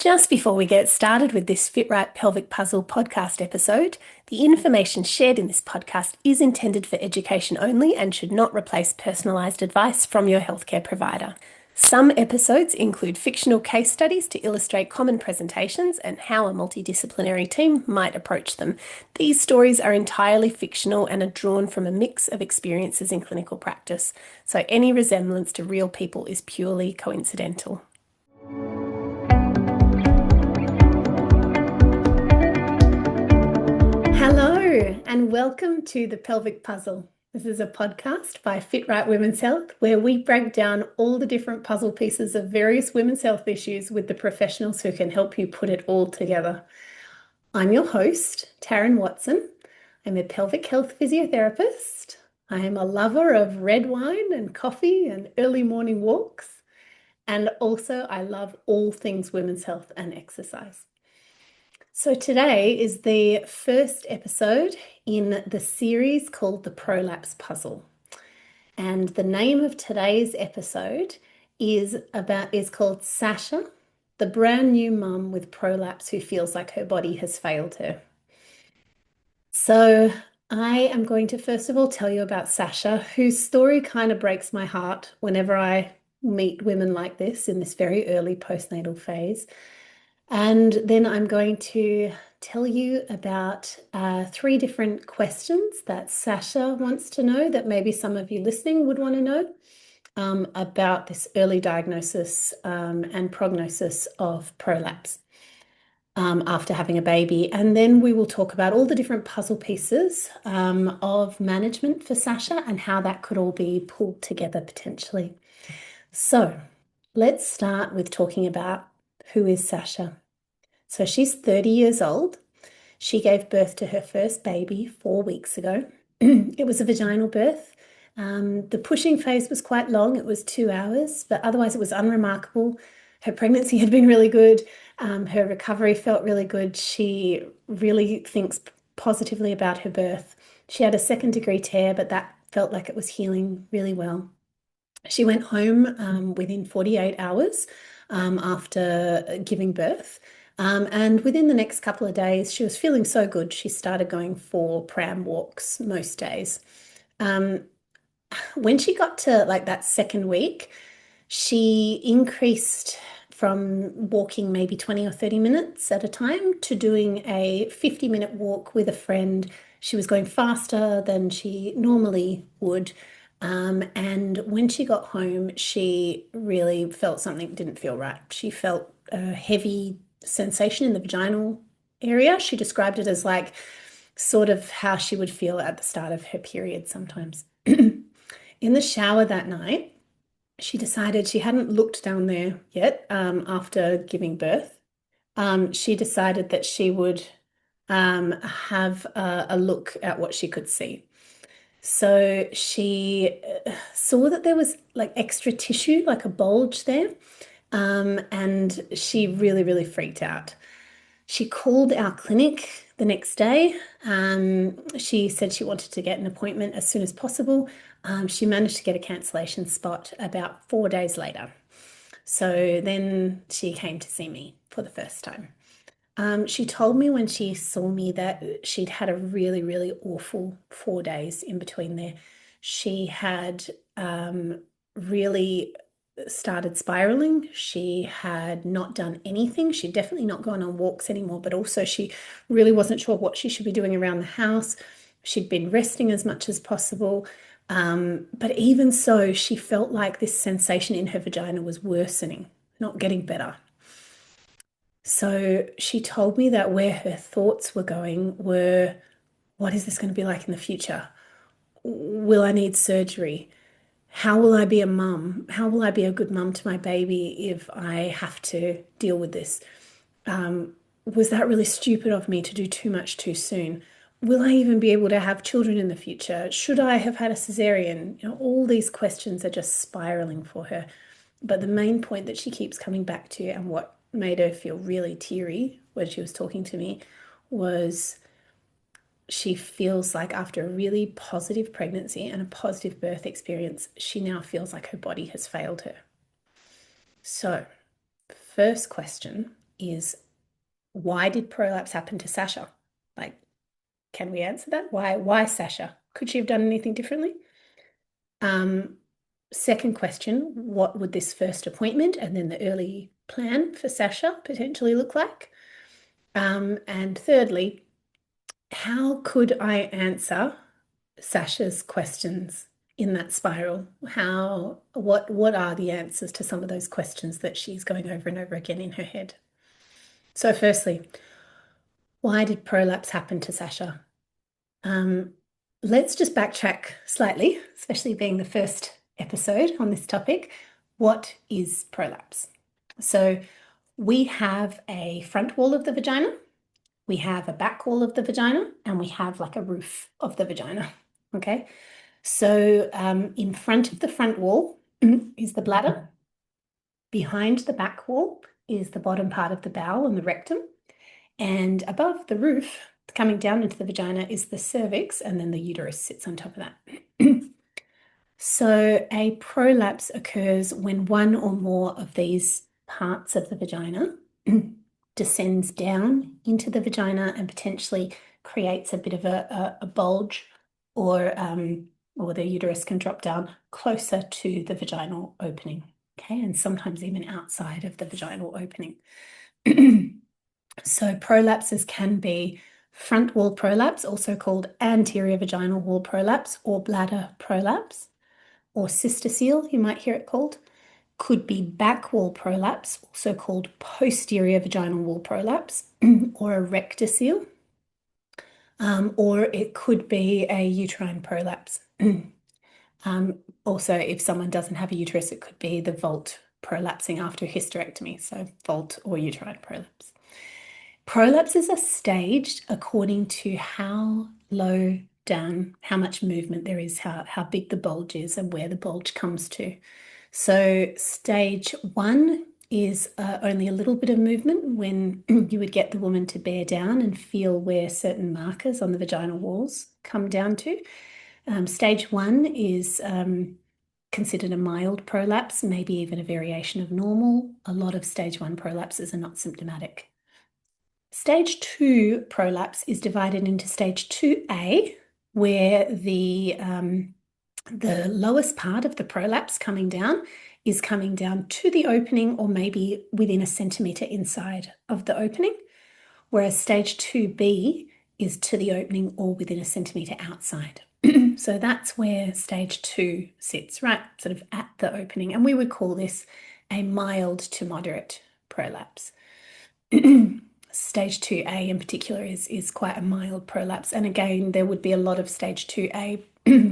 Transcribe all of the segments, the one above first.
Just before we get started with this Fit Right Pelvic Puzzle podcast episode, the information shared in this podcast is intended for education only and should not replace personalised advice from your healthcare provider. Some episodes include fictional case studies to illustrate common presentations and how a multidisciplinary team might approach them. These stories are entirely fictional and are drawn from a mix of experiences in clinical practice, so any resemblance to real people is purely coincidental. Hello, and welcome to the Pelvic Puzzle. This is a podcast by Fit Right Women's Health where we break down all the different puzzle pieces of various women's health issues with the professionals who can help you put it all together. I'm your host, Taryn Watson. I'm a pelvic health physiotherapist. I am a lover of red wine and coffee and early morning walks. And also, I love all things women's health and exercise. So today is the first episode in the series called the Prolapse Puzzle. And the name of today's episode is called Sascha, the brand new mum with prolapse who feels like her body has failed her. So I am going to first of all tell you about Sascha, whose story kind of breaks my heart whenever I meet women like this in this very early postnatal phase. And then I'm going to tell you about 3 different questions that Sascha wants to know that maybe some of you listening would want to know about this early diagnosis and prognosis of prolapse after having a baby. And then we will talk about all the different puzzle pieces of management for Sascha and how that could all be pulled together potentially. So let's start with talking about who is Sascha. So she's 30 years old. She gave birth to her first baby 4 weeks ago. It was a vaginal birth. The pushing phase was quite long. It was 2 hours, but otherwise it was unremarkable. Her pregnancy had been really good. Her recovery felt really good. She really thinks positively about her birth. She had a 2nd-degree tear, but that felt like it was healing really well. She went home within 48 hours after giving birth. And within the next couple of days, she was feeling so good, she started going for pram walks most days. When she got to like that 2nd week, she increased from walking maybe 20 or 30 minutes at a time to doing a 50-minute walk with a friend. She was going faster than she normally would. And when she got home, she really felt something didn't feel right. She felt a heavy sensation in the vaginal area. She described it as like sort of how she would feel at the start of her period sometimes. In the shower that night, she decided she hadn't looked down there yet after giving birth. She decided that she would have a look at what she could see. So she saw that there was like extra tissue, like a bulge there, and she really, really freaked out. She called our clinic the next day. She said she wanted to get an appointment as soon as possible. She managed to get a cancellation spot about 4 days later. So then she came to see me for the first time. She told me when she saw me that she'd had a really, really awful 4 days in between there. She had really started spiraling. She had not done anything. She'd definitely not gone on walks anymore, but also she really wasn't sure what she should be doing around the house. She'd been resting as much as possible. But even so, she felt like this sensation in her vagina was worsening, not getting better. So she told me that where her thoughts were going were, what is this going to be like in the future? Will I need surgery? How will I be a mum? How will I be a good mum to my baby if I have to deal with this? Was that really stupid of me to do too much too soon? Will I even be able to have children in the future? Should I have had a cesarean? You know, all these questions are just spiraling for her. But the main point that she keeps coming back to, and what made her feel really teary when she was talking to me, was she feels like after a really positive pregnancy and a positive birth experience, she now feels like her body has failed her. So, first question, is, why did prolapse happen to Sascha? Like, can we answer that? Why Sascha? Could she have done anything differently? Second question, what would this first appointment and then the early plan for Sascha potentially look like? And thirdly, how could I answer Sascha's questions in that spiral? What are the answers to some of those questions that she's going over and over again in her head? So firstly, why did prolapse happen to Sascha? Let's just backtrack slightly, especially being the first episode on this topic. What is prolapse? So we have a front wall of the vagina, we have a back wall of the vagina, and we have like a roof of the vagina. Okay. So in front of the front wall is the bladder. Behind the back wall is the bottom part of the bowel and the rectum. And above the roof, coming down into the vagina, is the cervix, and then the uterus sits on top of that. So a prolapse occurs when one or more of these parts of the vagina descends down into the vagina and potentially creates a bit of a bulge, or the uterus can drop down closer to the vaginal opening. Okay, and sometimes even outside of the vaginal opening. So prolapses can be front wall prolapse, also called anterior vaginal wall prolapse, or bladder prolapse, or cystocele, you might hear it called. Could be back wall prolapse, also called posterior vaginal wall prolapse, or a rectocele. Or it could be a uterine prolapse. Also, if someone doesn't have a uterus, it could be the vault prolapsing after a hysterectomy, so vault or uterine prolapse. Prolapses are staged according to how low down, how much movement there is, how big the bulge is, and where the bulge comes to. So stage 1 is only a little bit of movement, when you would get the woman to bear down and feel where certain markers on the vaginal walls come down to. Stage 1 is considered a mild prolapse, maybe even a variation of normal. A lot of stage 1 prolapses are not symptomatic. Stage 2 prolapse is divided into stage 2A, where the lowest part of the prolapse is coming down to the opening, or maybe within a centimetre inside of the opening, whereas stage 2B is to the opening or within a centimetre outside. So that's where stage 2 sits, right, sort of at the opening. And we would call this a mild to moderate prolapse. Stage 2A in particular is quite a mild prolapse. And again, there would be a lot of stage 2A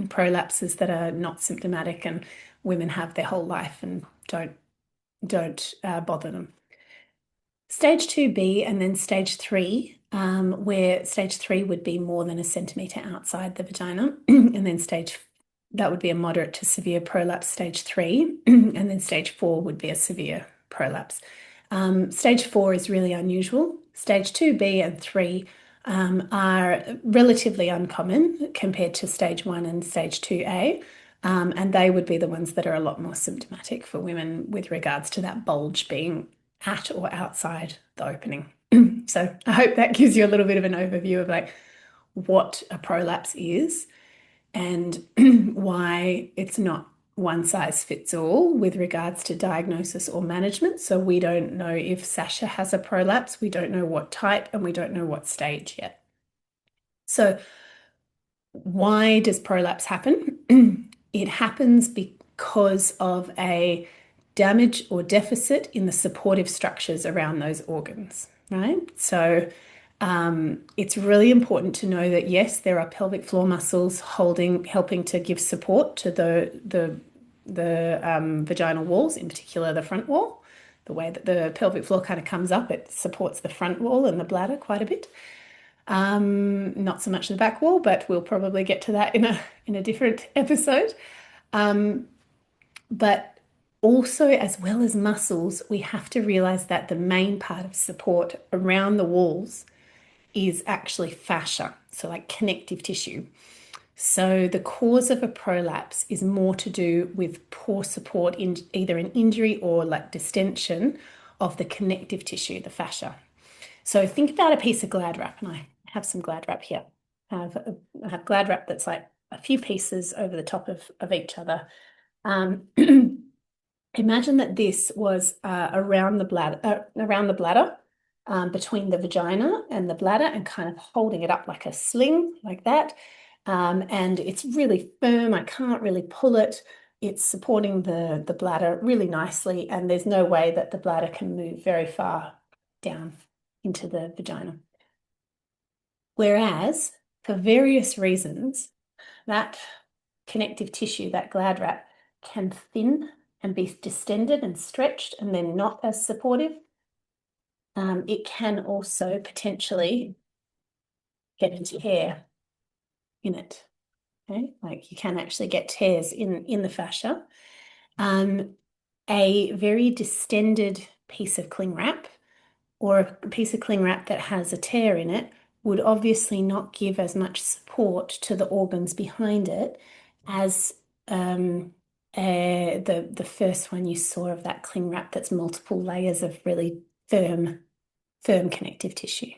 prolapses that are not symptomatic, and women have their whole life and don't bother them. Stage 2B and then stage 3, where stage 3 would be more than a centimetre outside the vagina, and then that would be a moderate to severe prolapse, stage 3, and then stage 4 would be a severe prolapse. Stage 4 is really unusual. Stage 2B and 3 are relatively uncommon compared to stage 1 and stage 2A, and they would be the ones that are a lot more symptomatic for women with regards to that bulge being at or outside the opening. So I hope that gives you a little bit of an overview of like what a prolapse is and why it's not one size fits all with regards to diagnosis or management. So we don't know if Sascha has a prolapse, we don't know what type, and we don't know what stage yet. So why does prolapse happen? It happens because of a damage or deficit in the supportive structures around those organs, right? So it's really important to know that yes, there are pelvic floor muscles helping to give support to the vaginal walls, in particular the front wall. The way that the pelvic floor kind of comes up, it supports the front wall and the bladder quite a bit. Not so much the back wall, but we'll probably get to that in a different episode. But also, as well as muscles, we have to realize that the main part of support around the walls is actually fascia, so like connective tissue. So the cause of a prolapse is more to do with poor support in either an injury or like distension of the connective tissue, the fascia. So think about a piece of Glad wrap, and I have some Glad wrap here. I have Glad wrap that's like a few pieces over the top of each other. Um, Imagine that this was around the bladder, between the vagina and the bladder, and kind of holding it up like a sling, like that. And it's really firm. I can't really pull it. It's supporting the bladder really nicely, and there's no way that the bladder can move very far down into the vagina. Whereas, for various reasons, that connective tissue, that glad wrap, can thin and be distended and stretched and then not as supportive. It can also potentially get a tear in it. Okay, like you can actually get tears in the fascia. A very distended piece of cling wrap or a piece of cling wrap that has a tear in it would obviously not give as much support to the organs behind it as the first one you saw of that cling wrap that's multiple layers of really firm connective tissue.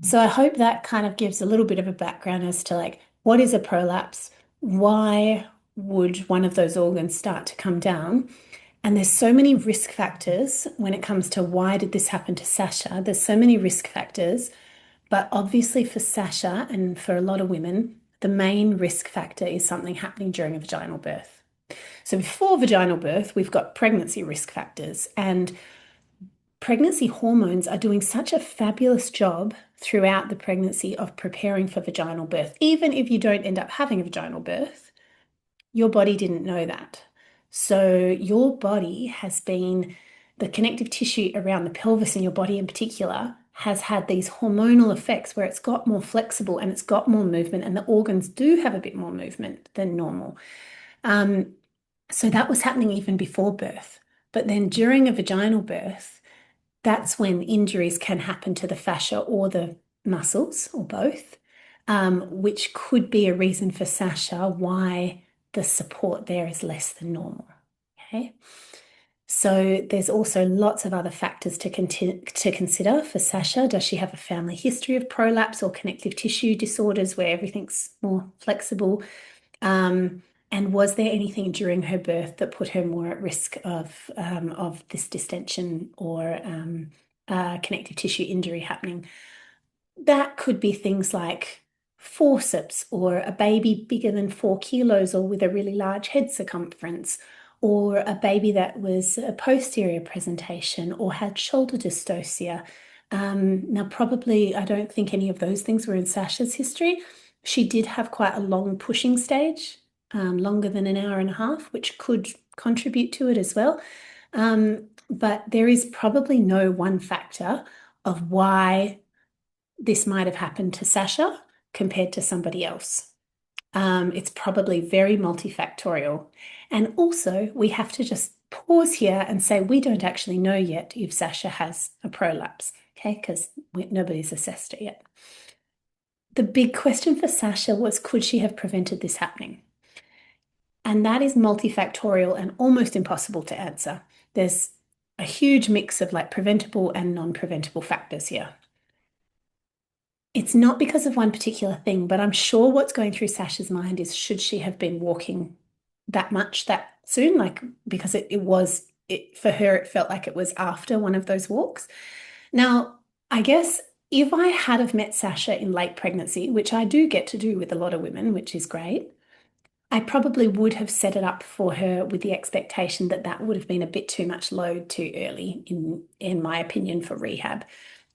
So I hope that kind of gives a little bit of a background as to like what is a prolapse, why would one of those organs start to come down? And there's so many risk factors when it comes to why did this happen to Sascha? There's so many risk factors, but obviously for Sascha and for a lot of women, the main risk factor is something happening during a vaginal birth. So before vaginal birth, we've got pregnancy risk factors, and pregnancy hormones are doing such a fabulous job throughout the pregnancy of preparing for vaginal birth. Even if you don't end up having a vaginal birth, your body didn't know that. So your body has been, the connective tissue around the pelvis in your body in particular has had these hormonal effects where it's got more flexible and it's got more movement, and the organs do have a bit more movement than normal. So that was happening even before birth. But then during a vaginal birth, that's when injuries can happen to the fascia or the muscles or both, which could be a reason for Sascha why the support there is less than normal. Okay. So there's also lots of other factors to consider for Sascha. Does she have a family history of prolapse or connective tissue disorders where everything's more flexible? And was there anything during her birth that put her more at risk of this distension or connective tissue injury happening? That could be things like forceps or a baby bigger than 4 kilos or with a really large head circumference, or a baby that was a posterior presentation or had shoulder dystocia. Now, probably, I don't think any of those things were in Sascha's history. She did have quite a long pushing stage, longer than an hour and a half, which could contribute to it as well. But there is probably no one factor of why this might have happened to Sascha compared to somebody else. It's probably very multifactorial. And also, we have to just pause here and say we don't actually know yet if Sascha has a prolapse, okay? Because nobody's assessed it yet. The big question for Sascha was, could she have prevented this happening? And that is multifactorial and almost impossible to answer. There's a huge mix of like preventable and non-preventable factors here. It's not because of one particular thing, but I'm sure what's going through Sascha's mind is, should she have been walking that much that soon? Like, because for her, it felt like it was after one of those walks. Now, I guess if I had have met Sascha in late pregnancy, which I do get to do with a lot of women, which is great, I probably would have set it up for her with the expectation that that would have been a bit too much load too early, in my opinion, for rehab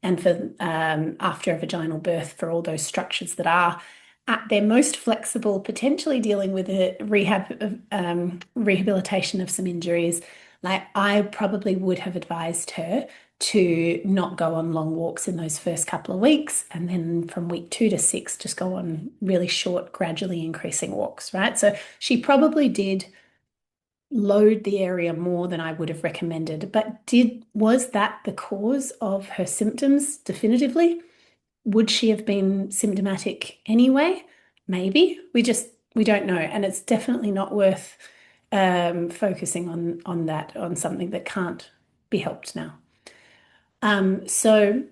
and for after a vaginal birth, for all those structures that are at their most flexible, potentially dealing with a rehabilitation of some injuries. Like, I probably would have advised her to not go on long walks in those first couple of weeks, and then from week 2 to 6 just go on really short, gradually increasing walks, right? So she probably did load the area more than I would have recommended, but was that the cause of her symptoms definitively? Would she have been symptomatic anyway? Maybe. We don't know, and it's definitely not worth focusing on that, on something that can't be helped now. So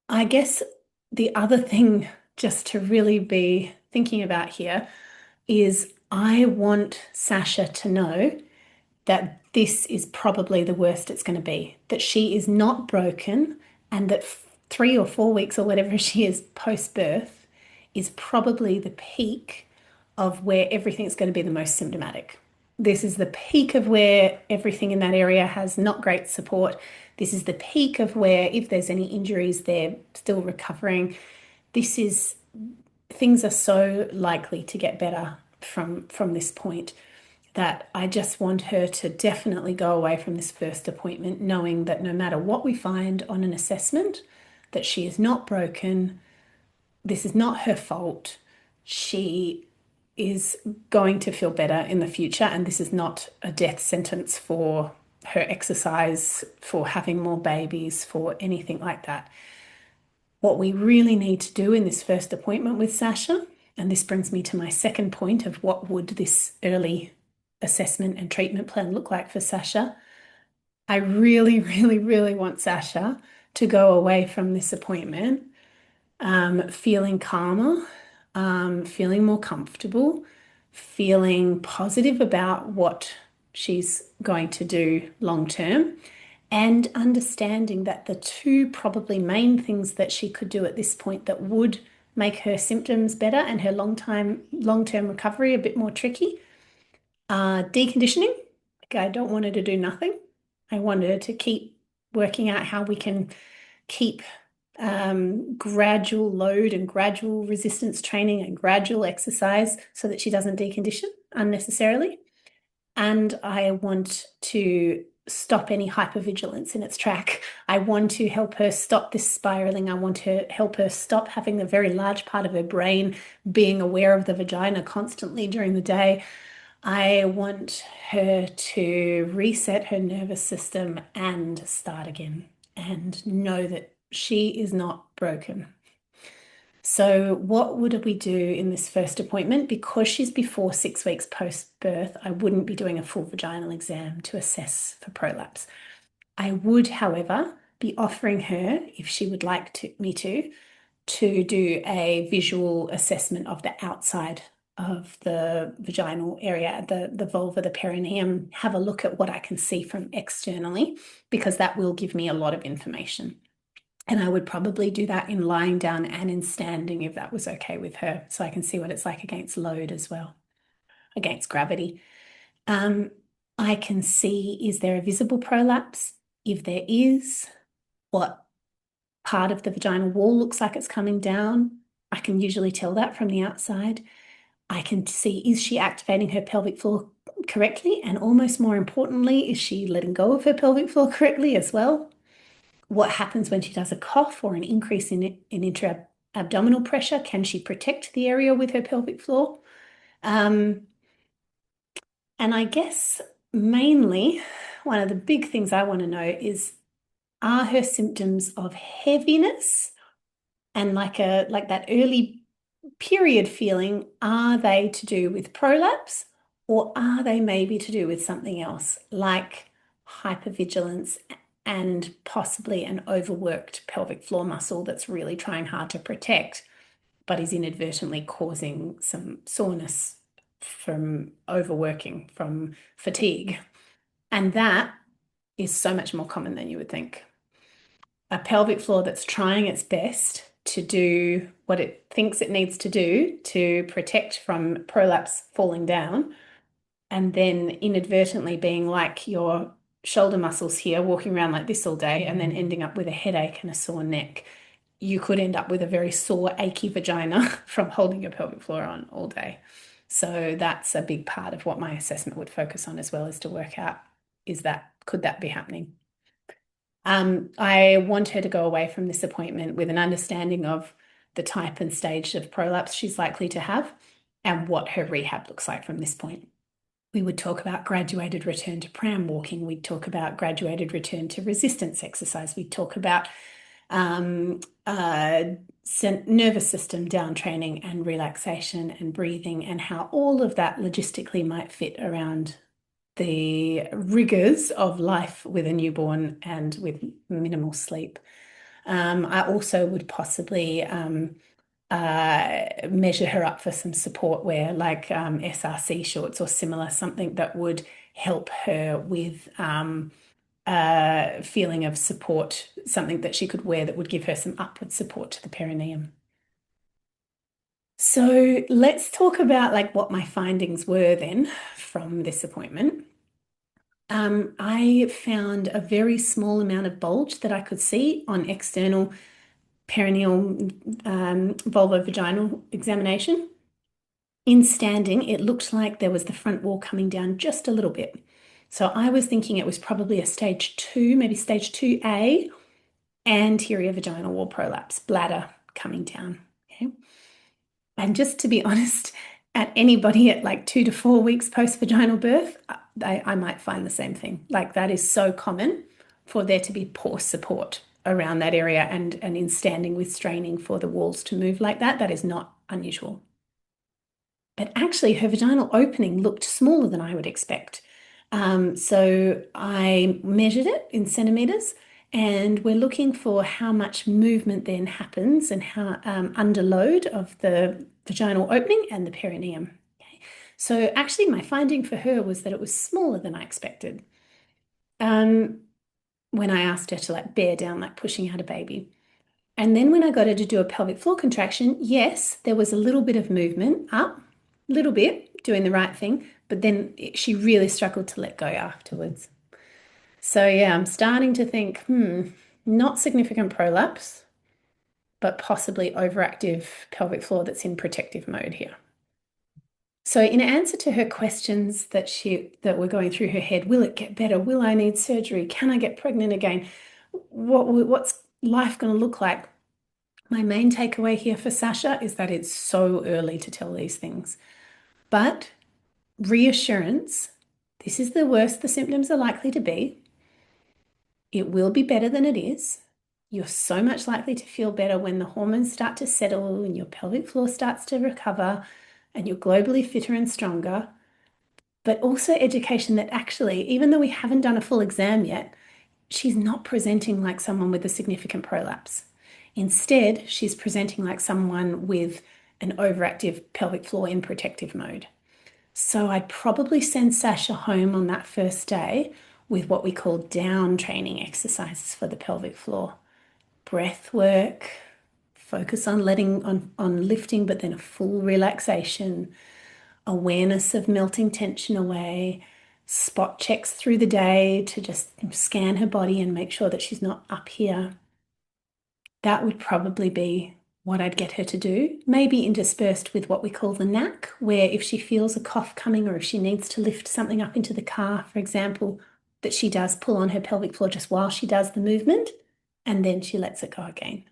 I guess the other thing just to really be thinking about here is I want Sascha to know that this is probably the worst it's going to be, that she is not broken, and that 3 or 4 weeks or whatever she is post birth is probably the peak of where everything's going to be the most symptomatic. This is the peak of where everything in that area has not great support. This is the peak of where, if there's any injuries, they're still recovering. This is, things are so likely to get better from this point that I just want her to definitely go away from this first appointment knowing that no matter what we find on an assessment, that she is not broken. This is not her fault. She is going to feel better in the future, and this is not a death sentence for her exercise, for having more babies, for anything like that. What we really need to do in this first appointment with Sascha, and this brings me to my second point of what would this early assessment and treatment plan look like for Sascha. I really, really, really want Sascha to go away from this appointment feeling calmer, feeling more comfortable, feeling positive about what she's going to do long term, and understanding that the two probably main things that she could do at this point that would make her symptoms better and her long-term recovery a bit more tricky are deconditioning. Like, I don't want her to do nothing. I want her to keep working out how we can keep gradual load and gradual resistance training and gradual exercise so that she doesn't decondition unnecessarily. And I want to stop any hypervigilance in its track. I want to help her stop this spiraling. I want to help her stop having a very large part of her brain being aware of the vagina constantly during the day. I want her to reset her nervous system and start again and know that she is not broken. So, what would we do in this first appointment? Because she's before 6 weeks post birth, I wouldn't be doing a full vaginal exam to assess for prolapse. I would, however, be offering her, if she would like me to do a visual assessment of the outside of the vaginal area, the vulva, the perineum, have a look at what I can see from externally, because that will give me a lot of information. And I would probably do that in lying down and in standing if that was okay with her, so I can see what it's like against load as well, against gravity. I can see, is there a visible prolapse? If there is, what part of the vaginal wall looks like it's coming down? I can usually tell that from the outside. I can see, is she activating her pelvic floor correctly? And almost more importantly, is she letting go of her pelvic floor correctly as well? What happens when she does a cough or an increase in intra-abdominal pressure? Can she protect the area with her pelvic floor? And I guess mainly one of the big things I want to know is, are her symptoms of heaviness and like that early period feeling, are they to do with prolapse, or are they maybe to do with something else like hypervigilance and possibly an overworked pelvic floor muscle that's really trying hard to protect, but is inadvertently causing some soreness from overworking, from fatigue. And that is so much more common than you would think. A pelvic floor that's trying its best to do what it thinks it needs to do to protect from prolapse falling down, and then inadvertently being like your shoulder muscles here, walking around like this all day, and then ending up with a headache and a sore neck. You could end up with a very sore, achy vagina from holding your pelvic floor on all day. So that's a big part of what my assessment would focus on as well, is to work out, could that be happening? I want her to go away from this appointment with an understanding of the type and stage of prolapse she's likely to have and what her rehab looks like from this point. We would talk about graduated return to pram walking. We'd talk about graduated return to resistance exercise. We'd talk about nervous system down training and relaxation and breathing, and how all of that logistically might fit around the rigors of life with a newborn and with minimal sleep. I also would possibly measure her up for some support wear, like SRC shorts or similar, something that would help her with feeling of support, something that she could wear that would give her some upward support to the perineum. So let's talk about like what my findings were then from this appointment. I found a very small amount of bulge that I could see on external perineal vulvovaginal examination. In standing, it looked like there was the front wall coming down just a little bit. So I was thinking it was probably a stage 2, maybe stage 2A, anterior vaginal wall prolapse, bladder coming down. Okay. And just to be honest, at anybody at like 2 to 4 weeks post vaginal birth, I might find the same thing. Like that is so common for there to be poor support around that area and in standing with straining for the walls to move like that. That is not unusual. But actually, her vaginal opening looked smaller than I would expect. So I measured it in centimeters, and we're looking for how much movement then happens and how under load of the vaginal opening and the perineum. Okay. So actually, my finding for her was that it was smaller than I expected. Um, when I asked her to like bear down, like pushing out a baby. And then when I got her to do a pelvic floor contraction, yes, there was a little bit of movement up, little bit, doing the right thing, but then she really struggled to let go afterwards. So yeah, I'm starting to think, not significant prolapse, but possibly overactive pelvic floor that's in protective mode here. So in answer to her questions that were going through her head, will it get better? Will I need surgery? Can I get pregnant again? What's life going to look like? My main takeaway here for Sascha is that it's so early to tell these things. But reassurance, this is the worst the symptoms are likely to be. It will be better than it is. You're so much likely to feel better when the hormones start to settle and your pelvic floor starts to recover and you're globally fitter and stronger. But also education that actually, even though we haven't done a full exam yet, she's not presenting like someone with a significant prolapse. Instead, she's presenting like someone with an overactive pelvic floor in protective mode. So I'd probably send Sascha home on that first day with what we call down training exercises for the pelvic floor. Breath work, focus on on lifting, but then a full relaxation, awareness of melting tension away, spot checks through the day to just scan her body and make sure that she's not up here. That would probably be what I'd get her to do, maybe interspersed with what we call the knack, where if she feels a cough coming or if she needs to lift something up into the car, for example, that she does pull on her pelvic floor just while she does the movement and then she lets it go again.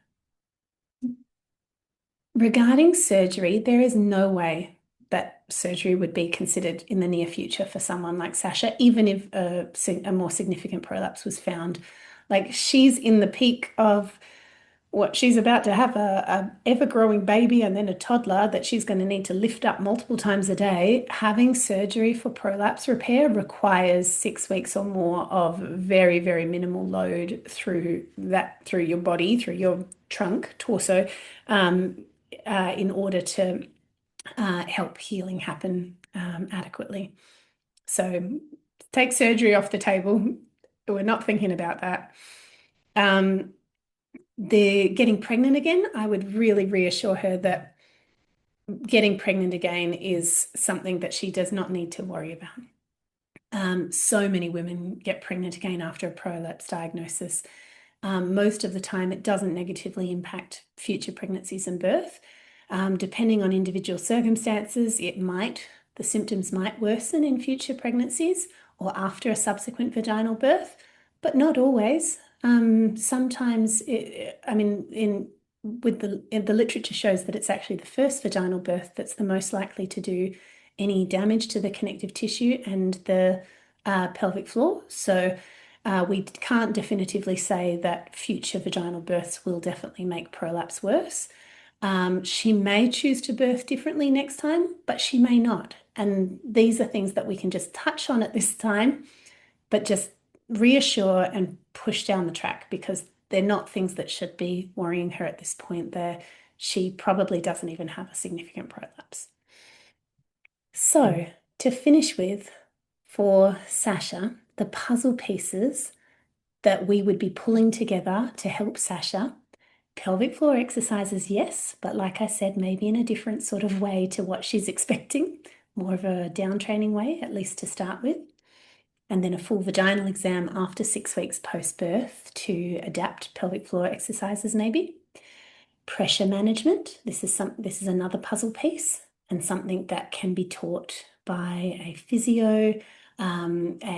Regarding surgery, there is no way that surgery would be considered in the near future for someone like Sascha, even if a more significant prolapse was found. Like she's in the peak of what she's about to have a ever-growing baby and then a toddler that she's going to need to lift up multiple times a day. Having surgery for prolapse repair requires 6 weeks or more of very, very minimal load through your body, through your trunk, torso, in order to help healing happen adequately. So take surgery off the table. We're not thinking about that. The getting pregnant again, I would really reassure her that getting pregnant again is something that she does not need to worry about. So many women get pregnant again after a prolapse diagnosis. Most of the time, it doesn't negatively impact future pregnancies and birth. Depending on individual circumstances, the symptoms might worsen in future pregnancies or after a subsequent vaginal birth, but not always. Sometimes, the literature shows that it's actually the first vaginal birth that's the most likely to do any damage to the connective tissue and the pelvic floor. So we can't definitively say that future vaginal births will definitely make prolapse worse. She may choose to birth differently next time, but she may not. And these are things that we can just touch on at this time, but just reassure and push down the track because they're not things that should be worrying her at this point. She probably doesn't even have a significant prolapse. So, to finish with, for Sascha, the puzzle pieces that we would be pulling together to help Sascha. Pelvic floor exercises, yes, but like I said, maybe in a different sort of way to what she's expecting, more of a down training way, at least to start with. And then a full vaginal exam after 6 weeks post-birth to adapt pelvic floor exercises, maybe. Pressure management. This is another puzzle piece and something that can be taught by a physio, a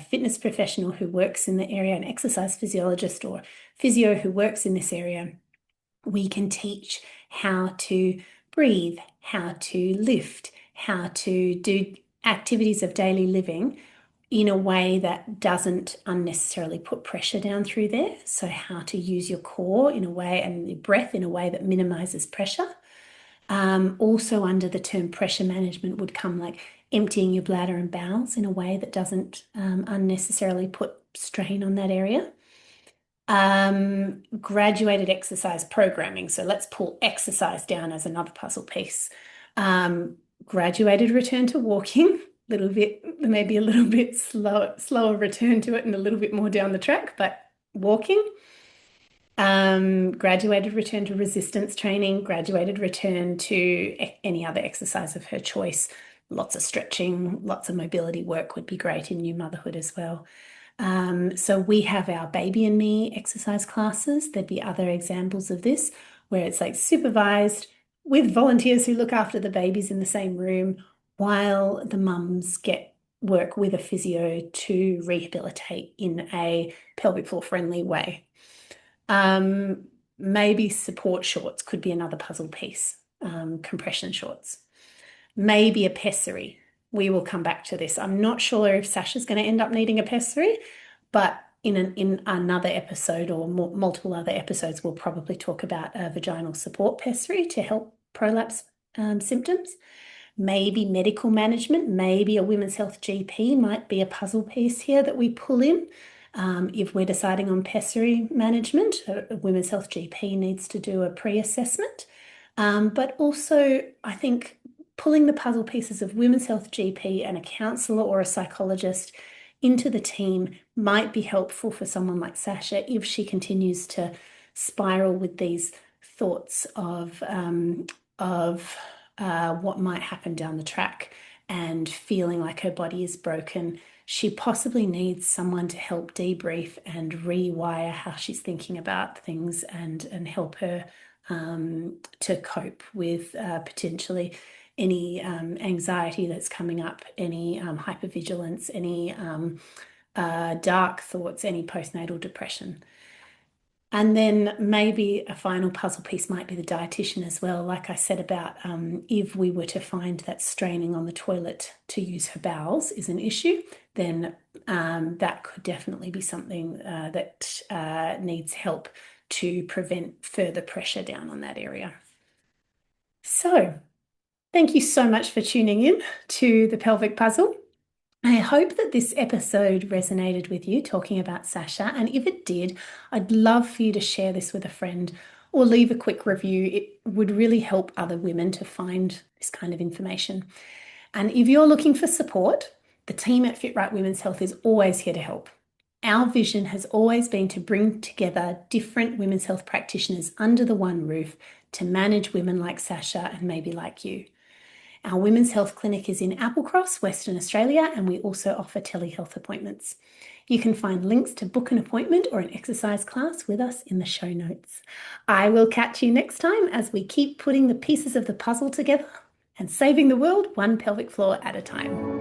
fitness professional who works in the area, an exercise physiologist or physio who works in this area. We can teach how to breathe, how to lift, how to do activities of daily living in a way that doesn't unnecessarily put pressure down through there. So how to use your core in a way and your breath in a way that minimizes pressure. Also under the term pressure management would come like emptying your bladder and bowels in a way that doesn't unnecessarily put strain on that area. Graduated exercise programming. So let's pull exercise down as another puzzle piece. Graduated return to walking, maybe a little bit slower return to it and a little bit more down the track, but walking. Graduated return to resistance training, graduated return to any other exercise of her choice. Lots of stretching, lots of mobility work would be great in new motherhood as well. So we have our baby and me exercise classes. There'd be other examples of this where it's like supervised with volunteers who look after the babies in the same room while the mums get work with a physio to rehabilitate in a pelvic floor friendly way. Maybe support shorts could be another puzzle piece, compression shorts. Maybe a pessary. We will come back to this. I'm not sure if Sascha's going to end up needing a pessary, but in another episode or multiple other episodes, we'll probably talk about a vaginal support pessary to help prolapse symptoms. Maybe medical management, maybe a women's health GP might be a puzzle piece here that we pull in. If we're deciding on pessary management, a women's health GP needs to do a pre-assessment. But also, I think pulling the puzzle pieces of women's health GP and a counsellor or a psychologist into the team might be helpful for someone like Sascha if she continues to spiral with these thoughts of what might happen down the track and feeling like her body is broken. She possibly needs someone to help debrief and rewire how she's thinking about things and help her to cope with potentially any anxiety that's coming up, any hypervigilance, any dark thoughts, any postnatal depression. And then maybe a final puzzle piece might be the dietitian as well. Like I said about if we were to find that straining on the toilet to use her bowels is an issue, then that could definitely be something that needs help to prevent further pressure down on that area. So, thank you so much for tuning in to the Pelvic Puzzle. I hope that this episode resonated with you talking about Sascha, and if it did, I'd love for you to share this with a friend or leave a quick review. It would really help other women to find this kind of information. And if you're looking for support, the team at Fit Right Women's Health is always here to help. Our vision has always been to bring together different women's health practitioners under the one roof to manage women like Sascha and maybe like you. Our women's health clinic is in Applecross, Western Australia, and we also offer telehealth appointments. You can find links to book an appointment or an exercise class with us in the show notes. I will catch you next time as we keep putting the pieces of the puzzle together and saving the world one pelvic floor at a time.